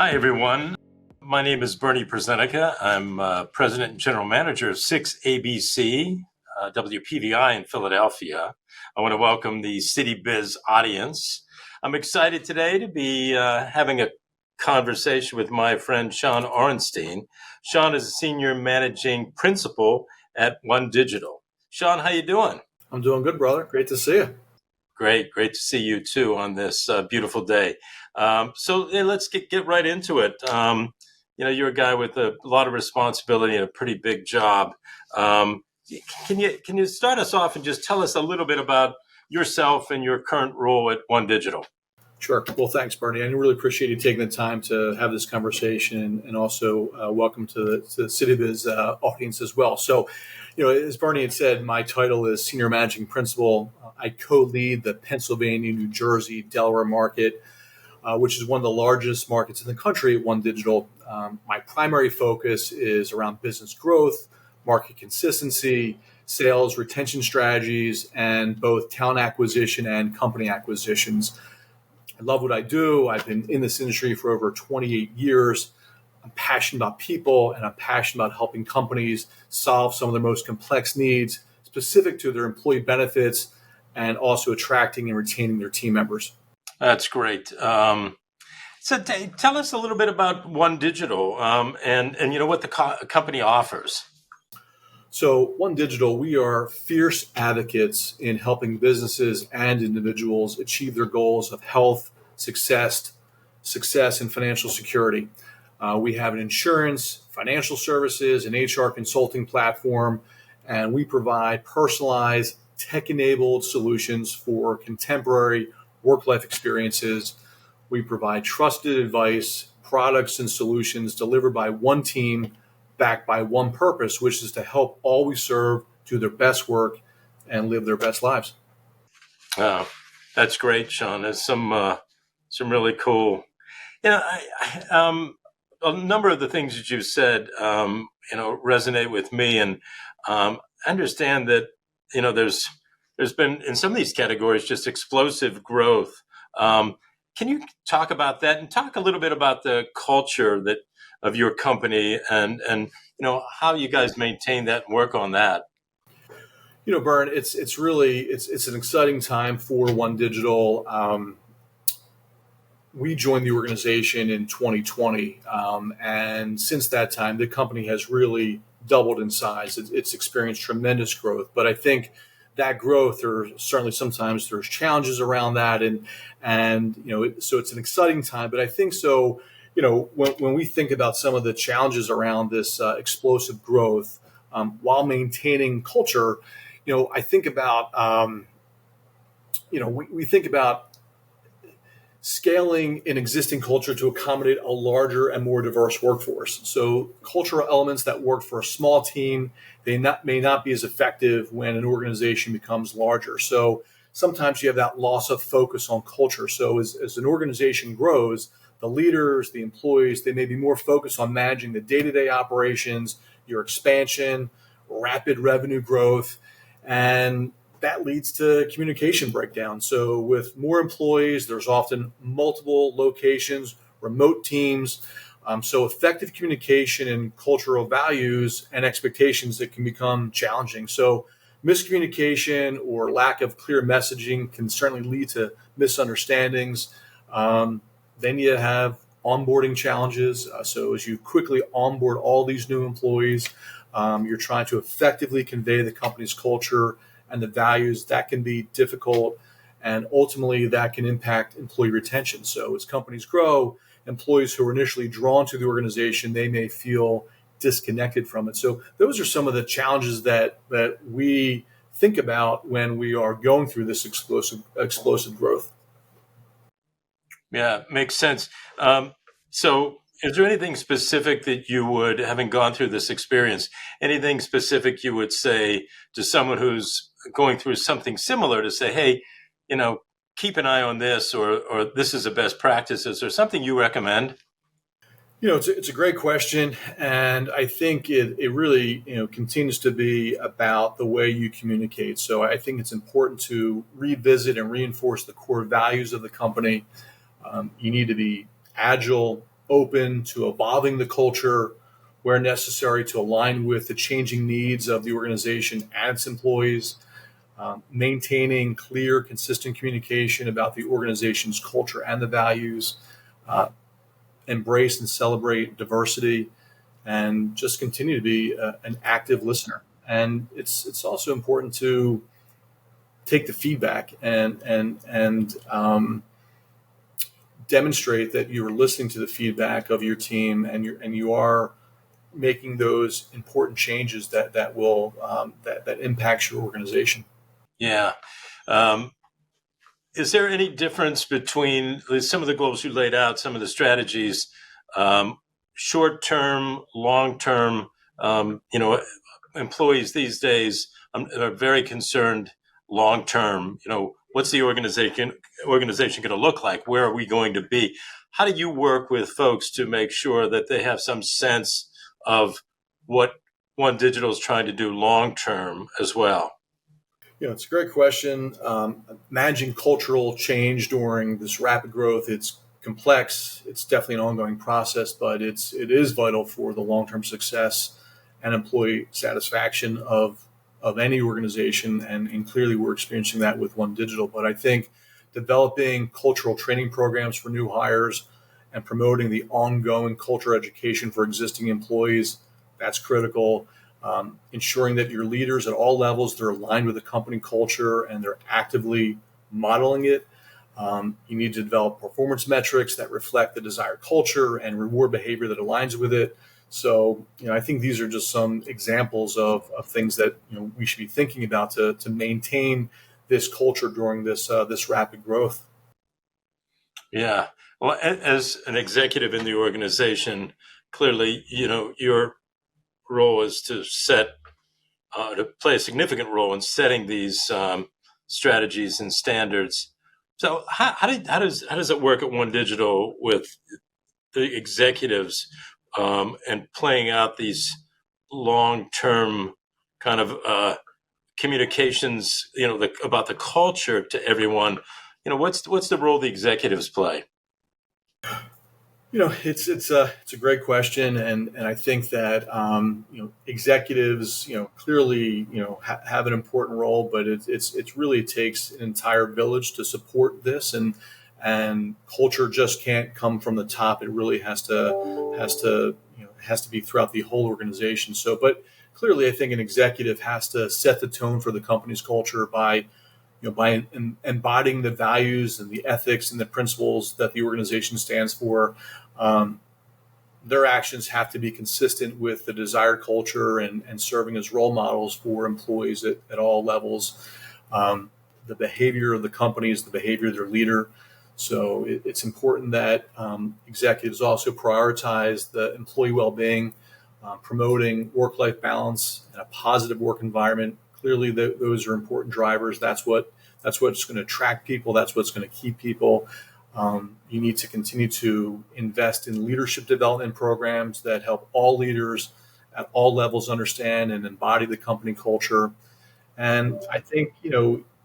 Hi, everyone. My name is Bernie Prazenica. I'm President and General Manager of 6ABC WPVI in Philadelphia. I want to welcome the City Biz audience. I'm excited today to be having a conversation with my friend Shawn Orenstein. Shawn is a Senior Managing Principal at OneDigital. Shawn, how you doing? I'm doing good, brother. Great to see you. Great to see you too on this beautiful day. Let's get right into it. You're a guy with a lot of responsibility and a pretty big job. Can you start us off and just tell us a little bit about yourself and your current role at OneDigital? Sure. Well, thanks, Bernie. I really appreciate you taking the time to have this conversation, and also welcome to the City Biz audience as well. So, as Bernie had said, my title is Senior Managing Principal. I co-lead the Pennsylvania, New Jersey, Delaware market, which is one of the largest markets in the country at OneDigital. My primary focus is around business growth, market consistency, sales, retention strategies, and both talent acquisition and company acquisitions. I love what I do. I've been in this industry for over 28 years. I'm passionate about people, and I'm passionate about helping companies solve some of their most complex needs specific to their employee benefits and also attracting and retaining their team members. That's great. Tell us a little bit about OneDigital and what the company offers. So OneDigital, we are fierce advocates in helping businesses and individuals achieve their goals of health, success, and financial security. We have an insurance, financial services, and HR consulting platform, and we provide personalized, tech-enabled solutions for contemporary work-life experiences. We provide trusted advice, products, and solutions delivered by one team, backed by one purpose, which is to help all we serve do their best work and live their best lives. That's great, Shawn. There's some really cool. A number of the things that you've said, resonate with me, and I understand that there's been in some of these categories just explosive growth. Can you talk about that and talk a little bit about the culture of your company and how you guys maintain that and work on that? Bern, it's an exciting time for OneDigital. We joined the organization in 2020, and since that time, the company has really doubled in size. It's experienced tremendous growth, but I think that growth, sometimes there's challenges around that, and so it's an exciting time. But I think so. When we think about some of the challenges around this explosive growth, while maintaining culture, I think about we think about scaling an existing culture to accommodate a larger and more diverse workforce. So cultural elements that work for a small team, may not be as effective when an organization becomes larger. So sometimes you have that loss of focus on culture. So as an organization grows, the leaders, the employees, they may be more focused on managing the day-to-day operations, your expansion, rapid revenue growth, and that leads to communication breakdown. So with more employees, there's often multiple locations, remote teams. So effective communication and cultural values and expectations that can become challenging. So miscommunication or lack of clear messaging can certainly lead to misunderstandings. Then you have onboarding challenges. So as you quickly onboard all these new employees, you're trying to effectively convey the company's culture and the values. That can be difficult, and ultimately that can impact employee retention. So as companies grow, employees who are initially drawn to the organization, they may feel disconnected from it. So those are some of the challenges that we think about when we are going through this explosive growth. Yeah, makes sense. So is there anything specific that you would, having gone through this experience, anything specific you would say to someone who's going through something similar to say, hey, keep an eye on this, or this is the best practices, or something you recommend? It's a great question, and I think it really continues to be about the way you communicate. So I think it's important to revisit and reinforce the core values of the company. You need to be agile, open to evolving the culture where necessary to align with the changing needs of the organization and its employees, maintaining clear, consistent communication about the organization's culture and the values, embrace and celebrate diversity, and just continue to be an active listener. And it's also important to take the feedback and demonstrate that you are listening to the feedback of your team and you are making those important changes that will that impacts your organization. Yeah. Is there any difference between some of the goals you laid out, some of the strategies, short term, long term? Employees these days are very concerned long term. What's the organization going to look like? Where are we going to be? How do you work with folks to make sure that they have some sense of what OneDigital is trying to do long term as well? It's a great question. Managing cultural change during this rapid growth, it's complex. It's definitely an ongoing process, but it is vital for the long-term success and employee satisfaction of any organization. And clearly we're experiencing that with OneDigital. But I think developing cultural training programs for new hires and promoting the ongoing culture education for existing employees, that's critical. Ensuring that your leaders at all levels, they're aligned with the company culture and they're actively modeling it. You need to develop performance metrics that reflect the desired culture and reward behavior that aligns with it. So, I think these are just some examples of things that we should be thinking about to maintain this culture during this rapid growth. Yeah. Well, as an executive in the organization, clearly, your role is to play a significant role in setting these strategies and standards. So how does it work at OneDigital with the executives and playing out these long-term kind of communications, about the culture to everyone? What's the role the executives play? It's a great question, and I think that executives clearly have an important role, but it really takes an entire village to support this, and culture just can't come from the top. It really has to be throughout the whole organization. So, but clearly, I think an executive has to set the tone for the company's culture by embodying the values and the ethics and the principles that the organization stands for. Their actions have to be consistent with the desired culture and serving as role models for employees at all levels. The behavior of the company is the behavior of their leader. So it's important that executives also prioritize the employee well-being, promoting work-life balance and a positive work environment. Clearly, those are important drivers. That's what's going to attract people. That's what's going to keep people. You need to continue to invest in leadership development programs that help all leaders at all levels understand and embody the company culture. And I think,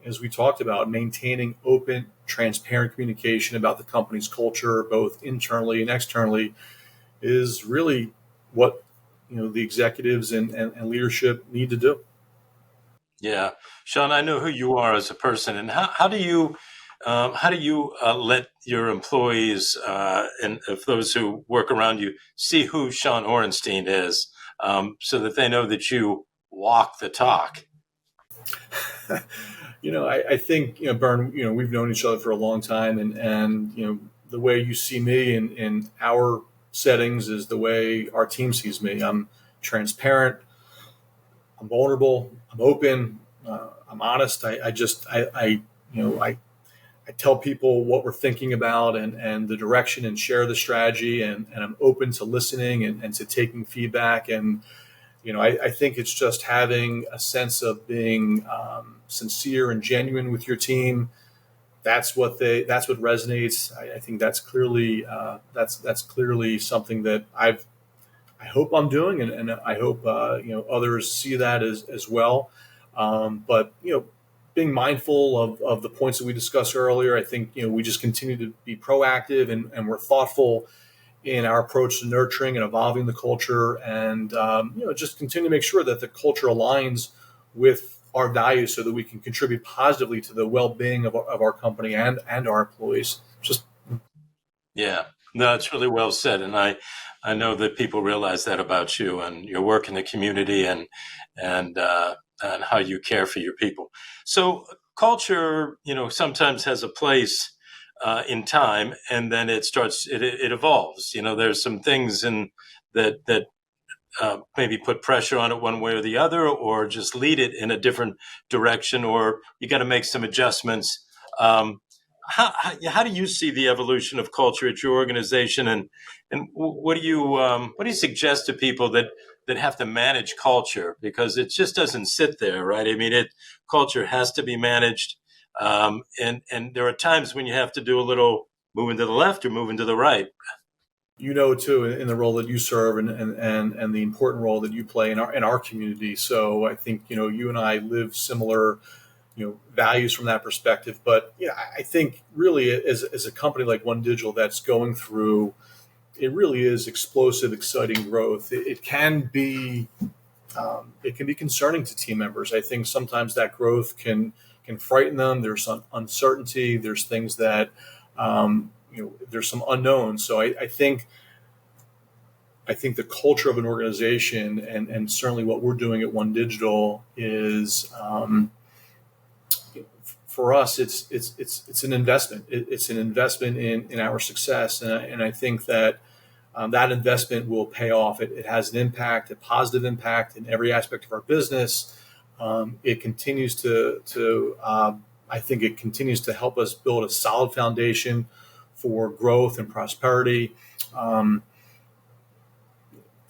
as we talked about, maintaining open, transparent communication about the company's culture, both internally and externally, is really what the executives and leadership need to do. Yeah, Shawn, I know who you are as a person, and how do you let your employees and of those who work around you see who Shawn Orenstein is, so that they know that you walk the talk? I think Bern, we've known each other for a long time, and the way you see me in our settings is the way our team sees me. I'm transparent. I'm vulnerable. I'm open. I'm honest. I tell people what we're thinking about and the direction and share the strategy, and I'm open to listening and to taking feedback. And I think it's just having a sense of being sincere and genuine with your team. That's what resonates. I think that's clearly something that I hope I'm doing, and I hope others see that as well. But being mindful of the points that we discussed earlier, I think we just continue to be proactive and we're thoughtful in our approach to nurturing and evolving the culture, and just continue to make sure that the culture aligns with our values so that we can contribute positively to the well-being of our company and our employees. Just Yeah, no, it's really well said, and I know that people realize that about you and your work in the community and how you care for your people. So culture, sometimes has a place in time, and then it evolves. There's some things in that maybe put pressure on it one way or the other, or just lead it in a different direction, or you got to make some adjustments. Um, how do you see the evolution of culture at your organization, and what do you suggest to people that have to manage culture, because it just doesn't sit there, right? I mean, culture has to be managed, and there are times when you have to do a little moving to the left or moving to the right. too, in the role that you serve, and the important role that you play in our community. So I think you and I live similar values from that perspective. But I think really as a company like OneDigital that's going through, it really is explosive, exciting growth. It can be concerning to team members. I think sometimes that growth can frighten them. There's some uncertainty. There's things that there's some unknowns. So I think the culture of an organization, and certainly what we're doing at OneDigital is, for us, it's an investment. It's an investment in our success, and I think that that investment will pay off. It has an impact, a positive impact in every aspect of our business. It continues I think it continues to help us build a solid foundation for growth and prosperity.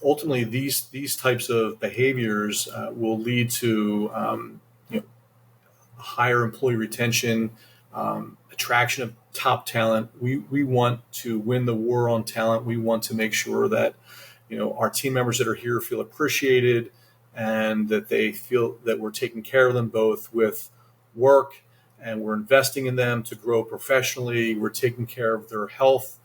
Ultimately, these types of behaviors will lead to higher employee retention, attraction of top talent. We want to win the war on talent. We want to make sure that our team members that are here feel appreciated, and that they feel that we're taking care of them both with work, and we're investing in them to grow professionally. We're taking care of their health,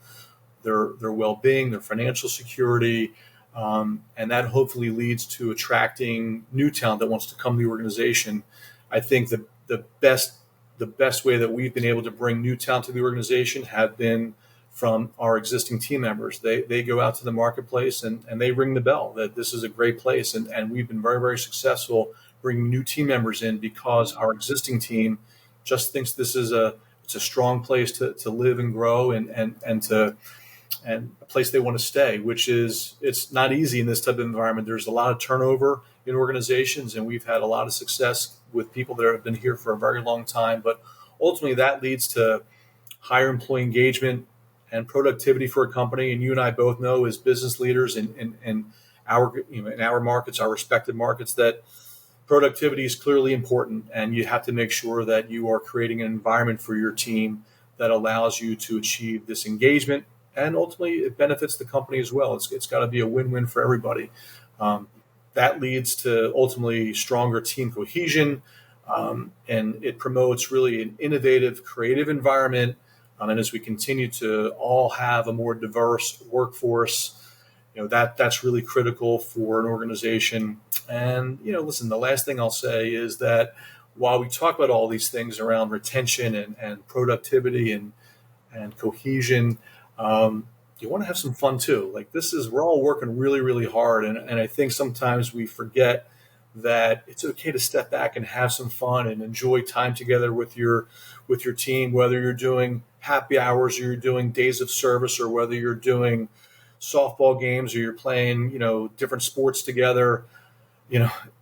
their well-being, their financial security, and that hopefully leads to attracting new talent that wants to come to the organization. I think the best way that we've been able to bring new talent to the organization have been from our existing team members. They go out to the marketplace and they ring the bell that this is a great place, and we've been very, very successful bringing new team members in because our existing team just thinks this is it's a strong place to live and grow, and a place they want to stay, which is, it's not easy in this type of environment. There's a lot of turnover in organizations, and we've had a lot of success with people that have been here for a very long time. But ultimately, that leads to higher employee engagement and productivity for a company. And you and I both know, as business leaders in our markets, our respective markets, that productivity is clearly important, and you have to make sure that you are creating an environment for your team that allows you to achieve this engagement, and ultimately it benefits the company as well. It's got to be a win-win for everybody. That leads to ultimately stronger team cohesion, and it promotes really an innovative, creative environment. And as we continue to all have a more diverse workforce, that's really critical for an organization. And listen, the last thing I'll say is that while we talk about all these things around retention and productivity and cohesion, you want to have some fun too. Like, we're all working really, really hard. And I think sometimes we forget that it's okay to step back and have some fun and enjoy time together with your team, whether you're doing happy hours or you're doing days of service, or whether you're doing softball games or you're playing, different sports together.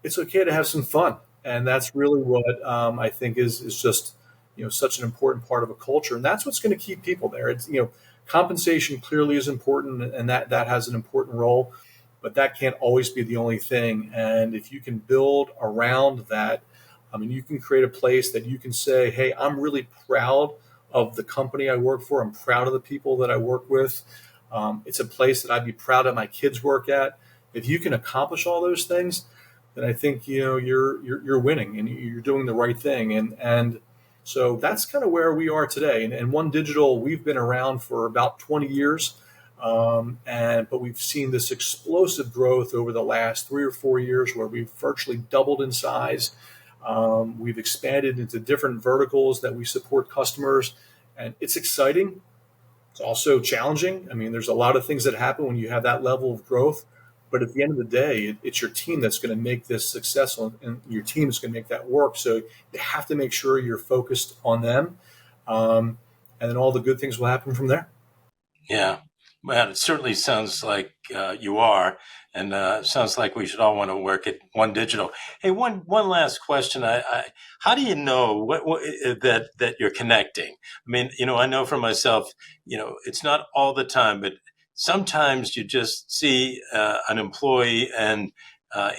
It's okay to have some fun. And that's really what I think is just, such an important part of a culture. And that's what's going to keep people there. It's, compensation clearly is important, and that has an important role, but that can't always be the only thing. And if you can build around that, you can create a place that you can say, hey, I'm really proud of the company I work for. I'm proud of the people that I work with. It's a place that I'd be proud of my kids work at. If you can accomplish all those things, then I think you're winning and you're doing the right thing. And so that's kind of where we are today. And OneDigital, we've been around for about 20 years. But we've seen this explosive growth over the last 3 or 4 years where we've virtually doubled in size. We've expanded into different verticals that we support customers, and it's exciting. It's also challenging. I mean, there's a lot of things that happen when you have that level of growth. But at the end of the day, it's your team that's going to make this successful, and your team is going to make that work. So you have to make sure you're focused on them, and then all the good things will happen from there. Yeah. Well, it certainly sounds like you are, and sounds like we should all want to work at OneDigital. Hey, one last question. How do you know that you're connecting? I mean, I know for myself, it's not all the time, but sometimes you just see an employee and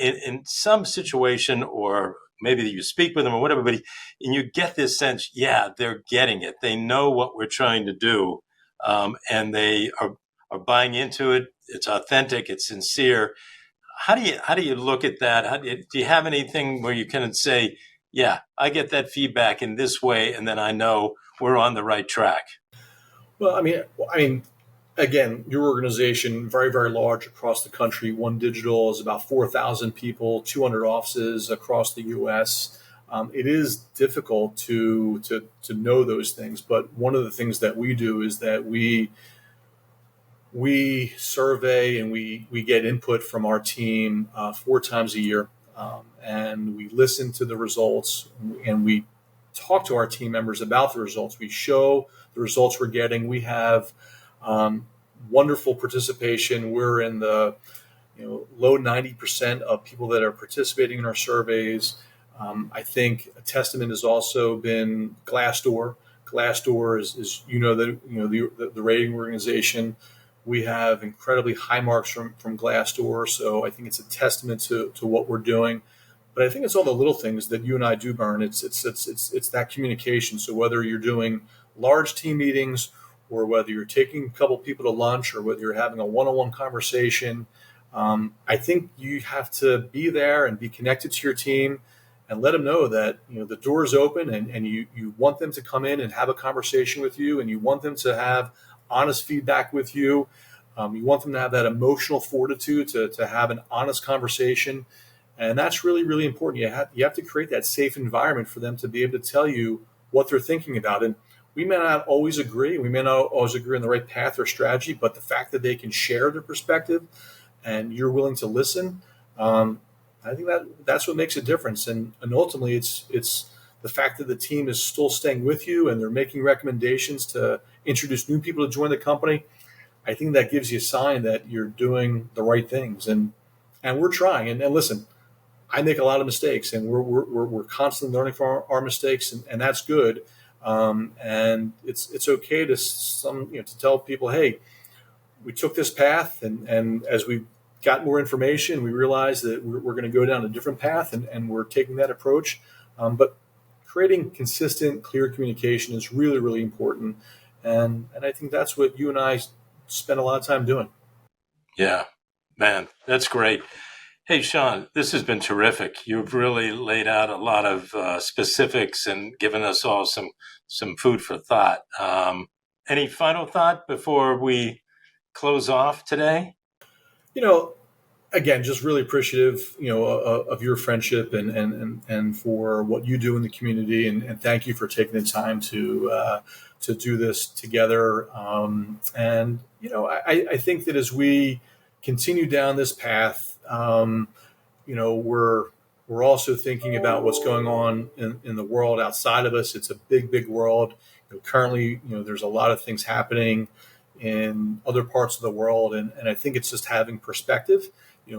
in some situation, or maybe you speak with them or whatever, and you get this sense, yeah, they're getting it. They know what we're trying to do, and they are buying into it. It's authentic. It's sincere. How do you look at that? Do you have anything where you can say, yeah, I get that feedback in this way, and then I know we're on the right track? Well, I mean, again, your organization very, very large across the country. OneDigital is about 4,000 people, 200 offices across the U.S. It is difficult to know those things, but one of the things that we do is that we survey and we get input from our team 4 times a year, and we listen to the results, and we talk to our team members about the results. We show the results we're getting. We have wonderful participation. We're in the low 90% of people that are participating in our surveys. I think a testament has also been Glassdoor. Glassdoor is the rating organization. We have incredibly high marks from Glassdoor, so I think it's a testament to what we're doing. But I think it's all the little things that you and I do, Bern. It's that communication. So whether you're doing large team meetings, or whether you're taking a couple people to lunch, or whether you're having a one-on-one conversation, I think you have to be there and be connected to your team, and let them know that the door is open, and you want them to come in and have a conversation with you, and you want them to have honest feedback with you. You want them to have that emotional fortitude to have an honest conversation. And that's really, really important. You have to create that safe environment for them to be able to tell you what they're thinking about. And we may not always agree. We may not always agree on the right path or strategy, but the fact that they can share their perspective and you're willing to listen, I think that's what makes a difference. And ultimately, it's the fact that the team is still staying with you and they're making recommendations to introduce new people to join the company. I think that gives you a sign that you're doing the right things. And we're trying. And listen, I make a lot of mistakes, and we're constantly learning from our mistakes, and that's good. And it's okay to tell people, hey, we took this path, and as we got more information, we realized that we're going to go down a different path, and we're taking that approach. But creating consistent, clear communication is really, really important, and I think that's what you and I spend a lot of time doing. Yeah, man, that's great. Hey, Shawn, this has been terrific. You've really laid out a lot of specifics and given us all some food for thought. Any final thought before we close off today? Again, just really appreciative, of your friendship and for what you do in the community, and thank you for taking the time to do this together. I think that as we continue down this path, we're also thinking about what's going on in the world outside of us. It's a big, big world. Currently, there's a lot of things happening in other parts of the world, and I think it's just having perspective.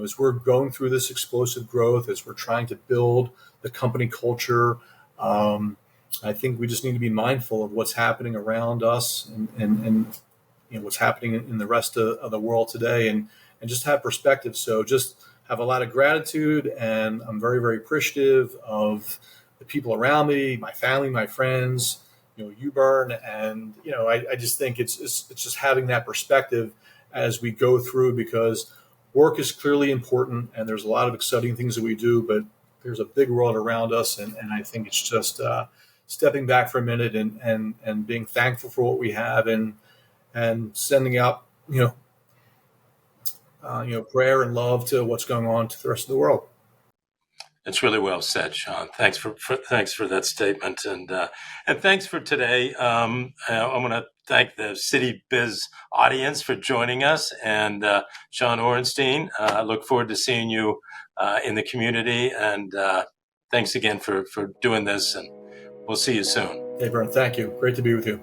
As we're going through this explosive growth, as we're trying to build the company culture, I think we just need to be mindful of what's happening around us and what's happening in the rest of the world today, and just have perspective. So just have a lot of gratitude, and I'm very, very appreciative of the people around me, my family, my friends, you, Bern, and I just think it's just having that perspective as we go through, because work is clearly important, and there's a lot of exciting things that we do, but there's a big world around us, and I think it's just stepping back for a minute and being thankful for what we have, and sending out prayer and love to what's going on to the rest of the world. It's really well said, Shawn. Thanks for that statement, and thanks for today. I want to thank the City Biz audience for joining us, and Shawn Orenstein. I look forward to seeing you in the community, and thanks again for doing this, and we'll see you soon. Hey, Vern, thank you. Great to be with you.